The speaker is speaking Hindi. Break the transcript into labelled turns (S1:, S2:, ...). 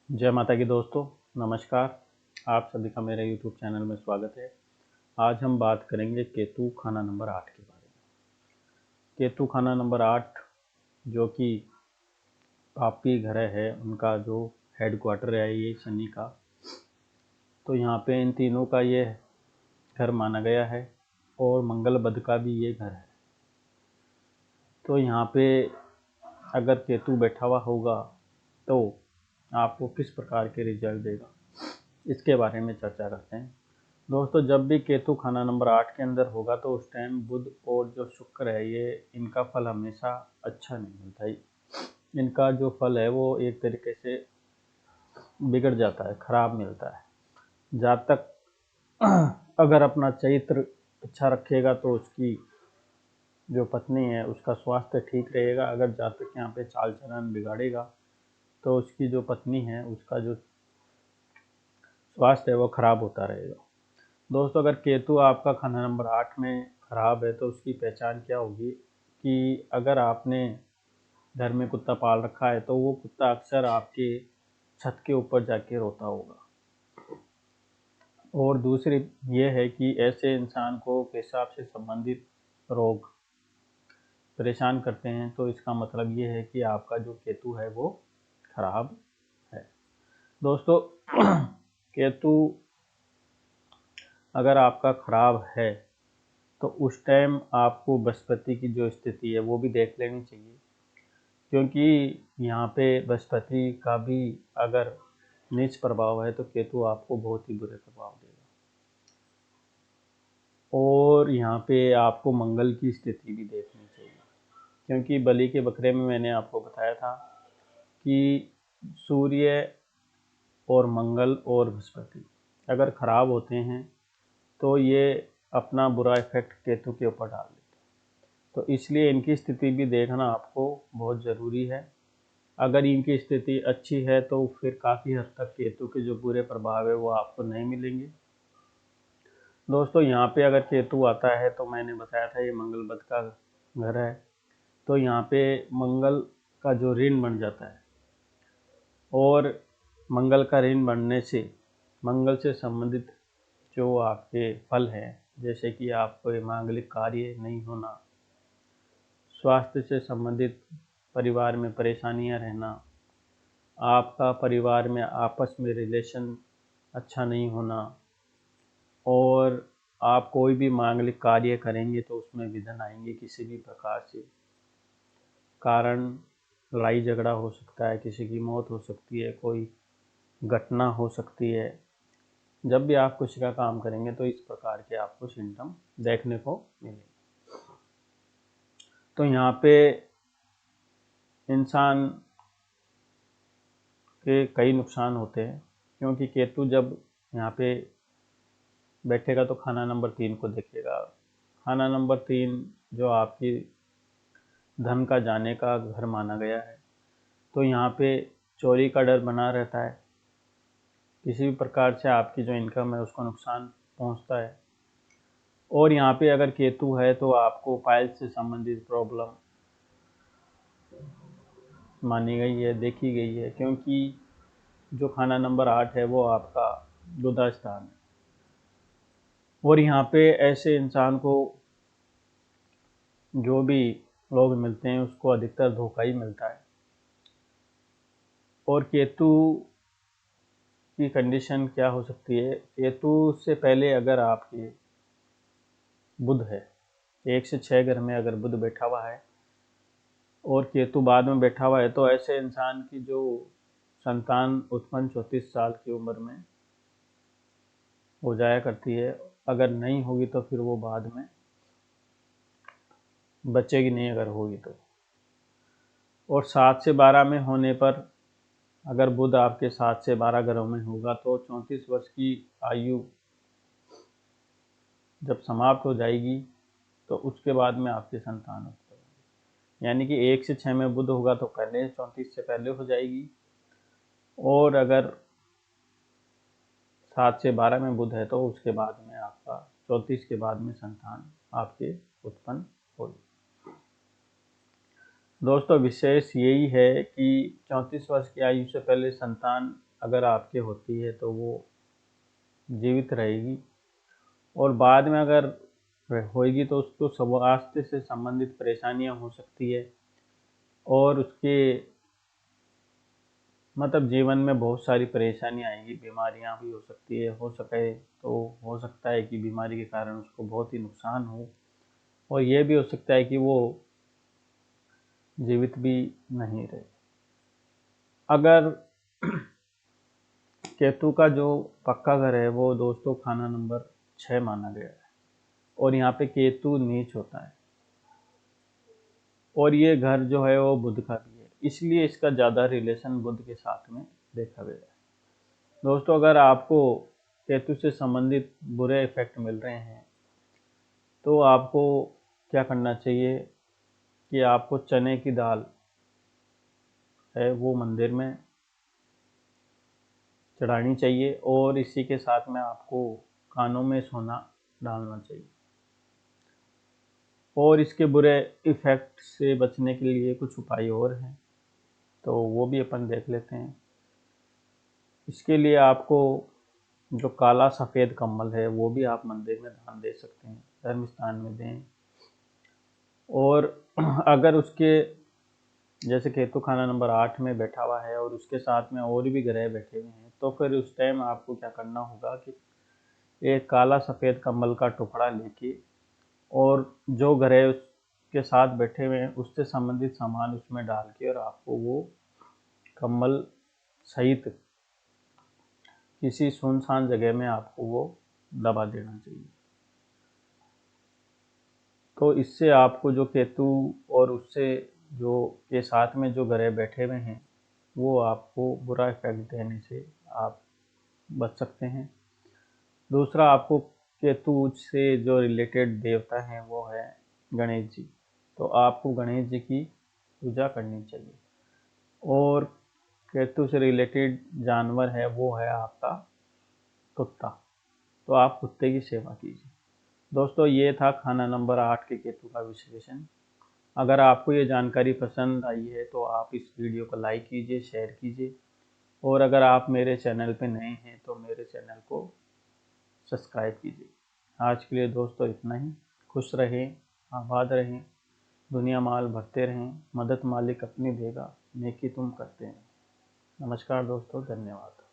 S1: जय माता की दोस्तों, नमस्कार। आप सभी का मेरे YouTube चैनल में स्वागत है। आज हम बात करेंगे केतु खाना नंबर 8 के बारे में। केतु खाना नंबर 8 जो कि पापी ग्रह है, उनका जो हेडक्वार्टर है ये शनि का, तो यहाँ पे इन तीनों का ये घर माना गया है और मंगल बुध का भी ये घर है। तो यहाँ पे अगर केतु बैठा हुआ होगा तो आपको किस प्रकार के रिजल्ट देगा, इसके बारे में चर्चा करते हैं। दोस्तों, जब भी केतु खाना नंबर 8 के अंदर होगा तो उस टाइम बुध और जो शुक्र है ये इनका फल हमेशा अच्छा नहीं मिलता है। इनका जो फल है वो एक तरीके से बिगड़ जाता है, खराब मिलता है। जब तक अगर अपना चरित्र अच्छा रखेगा तो उसकी जो पत्नी है उसका स्वास्थ्य ठीक रहेगा। अगर जातक यहाँ पे चाल चलन बिगाड़ेगा तो उसकी जो पत्नी है उसका जो स्वास्थ्य है वो खराब होता रहेगा। दोस्तों, अगर केतु आपका खाना नंबर 8 में खराब है तो उसकी पहचान क्या होगी कि अगर आपने घर में कुत्ता पाल रखा है तो वो कुत्ता अक्सर आपके छत के ऊपर जाके रोता होगा। और दूसरी ये है कि ऐसे इंसान को पेशाब से संबंधित रोग परेशान करते हैं, तो इसका मतलब ये है कि आपका जो केतु है वो खराब है। दोस्तों, केतु अगर आपका खराब है तो उस टाइम आपको बृहस्पति की जो स्थिति है वो भी देख लेनी चाहिए, क्योंकि यहाँ पे बृहस्पति का भी अगर नीच प्रभाव है तो केतु आपको बहुत ही बुरे प्रभाव देगा। और यहाँ पे आपको मंगल की स्थिति भी देखनी चाहिए, क्योंकि बलि के बकरे में मैंने आपको बताया था कि सूर्य और मंगल और बृहस्पति अगर खराब होते हैं तो ये अपना बुरा इफेक्ट केतु के ऊपर डाल देते हैं। तो इसलिए इनकी स्थिति भी देखना आपको बहुत ज़रूरी है। अगर इनकी स्थिति अच्छी है तो फिर काफ़ी हद तक केतु के जो बुरे प्रभाव है वो आपको नहीं मिलेंगे। दोस्तों, यहाँ पे अगर केतु आता है तो मैंने बताया था ये मंगल बुध का घर है, तो यहाँ पे मंगल का जो ऋण बन जाता है और मंगल का ऋण बनने से मंगल से संबंधित जो आपके फल हैं, जैसे कि आपको मांगलिक कार्य नहीं होना, स्वास्थ्य से संबंधित परिवार में परेशानियां रहना, आपका परिवार में आपस में रिलेशन अच्छा नहीं होना, और आप कोई भी मांगलिक कार्य करेंगे तो उसमें विघ्न आएंगे। किसी भी प्रकार से कारण लड़ाई झगड़ा हो सकता है, किसी की मौत हो सकती है, कोई घटना हो सकती है। जब भी आप कुछ का काम करेंगे तो इस प्रकार के आपको सिम्टम देखने को मिलेंगे। तो यहाँ पे इंसान के कई नुकसान होते हैं, क्योंकि केतु जब यहाँ पे बैठेगा तो खाना नंबर 3 को देखेगा। खाना नंबर 3 जो आपकी धन का जाने का घर माना गया है, तो यहाँ पे चोरी का डर बना रहता है। किसी भी प्रकार से आपकी जो इनकम है उसको नुकसान पहुँचता है। और यहाँ पे अगर केतु है तो आपको पाइल्स से संबंधित प्रॉब्लम मानी गई है, देखी गई है, क्योंकि जो खाना नंबर 8 है वो आपका गुदा स्थान है। और यहाँ पे ऐसे इंसान को जो भी लोग मिलते हैं उसको अधिकतर धोखा ही मिलता है। और केतु की कंडीशन क्या हो सकती है, केतु से पहले अगर आपके बुध है, 1 से 6 घर में अगर बुध बैठा हुआ है और केतु बाद में बैठा हुआ है, तो ऐसे इंसान की जो संतान उत्पन्न 34 साल की उम्र में हो जाया करती है। अगर नहीं होगी तो फिर वो बाद में बचेगी नहीं अगर होगी तो। और 7 से 12 में होने पर अगर बुध आपके 7 से 12 घरों में होगा तो 34 वर्ष की आयु जब समाप्त हो जाएगी तो उसके बाद में आपकी संतान उत्पन्न होगी। यानी कि 1 से 6 में बुध होगा तो पहले 34 से पहले हो जाएगी, और अगर 7 से 12 में बुध है तो उसके बाद में आपका 34 के बाद में संतान आपके उत्पन्न होगी। दोस्तों, विशेष यही है कि 34 वर्ष की आयु से पहले संतान अगर आपके होती है तो वो जीवित रहेगी, और बाद में अगर होएगी तो उसको स्वास्थ्य से संबंधित परेशानियां हो सकती है, और उसके मतलब जीवन में बहुत सारी परेशानियां आएंगी, बीमारियां भी हो सकती है, हो सके तो हो सकता है कि बीमारी के कारण उसको बहुत ही नुकसान हो, और यह भी हो सकता है कि वो जीवित भी नहीं रहे। अगर केतु का जो पक्का घर है वो दोस्तों खाना नंबर 6 माना गया है, और यहाँ पे केतु नीच होता है, और ये घर जो है वो बुध का भी है, इसलिए इसका ज़्यादा रिलेशन बुध के साथ में देखा गया है। दोस्तों अगर आपको केतु से संबंधित बुरे इफेक्ट मिल रहे हैं तो आपको क्या करना चाहिए कि आपको चने की दाल है वो मंदिर में चढ़ानी चाहिए, और इसी के साथ में आपको कानों में सोना डालना चाहिए। और इसके बुरे इफेक्ट से बचने के लिए कुछ उपाय और हैं, तो वो भी अपन देख लेते हैं। इसके लिए आपको जो काला सफ़ेद कम्बल है वो भी आप मंदिर में दान दे सकते हैं, धर्म स्थान में दें। और अगर उसके जैसे केतु खाना नंबर 8 में बैठा हुआ है और उसके साथ में और भी ग्रह बैठे हुए हैं, तो फिर उस टाइम आपको क्या करना होगा कि एक काला सफ़ेद कम्बल का टुकड़ा लेके, और जो ग्रह उसके साथ बैठे हुए हैं उससे संबंधित सामान उसमें डाल के, और आपको वो कम्बल सहित किसी सुनसान जगह में आपको वो दबा देना चाहिए। तो इससे आपको जो केतु और उससे जो के साथ में जो ग्रह बैठे हुए हैं वो आपको बुरा इफेक्ट देने से आप बच सकते हैं। दूसरा, आपको केतु से जो रिलेटेड देवता हैं वो है गणेश जी, तो आपको गणेश जी की पूजा करनी चाहिए। और केतु से रिलेटेड जानवर है वो है आपका कुत्ता, तो आप कुत्ते की सेवा कीजिए। दोस्तों ये था खाना नंबर 8 के केतु का विश्लेषण। अगर आपको ये जानकारी पसंद आई है तो आप इस वीडियो को लाइक कीजिए, शेयर कीजिए, और अगर आप मेरे चैनल पे नए हैं तो मेरे चैनल को सब्सक्राइब कीजिए। आज के लिए दोस्तों इतना ही। खुश रहें, आबाद रहें, दुनिया माल भरते रहें, मदद मालिक अपनी देगा, नेकी तुम करते हैं। नमस्कार दोस्तों, धन्यवाद।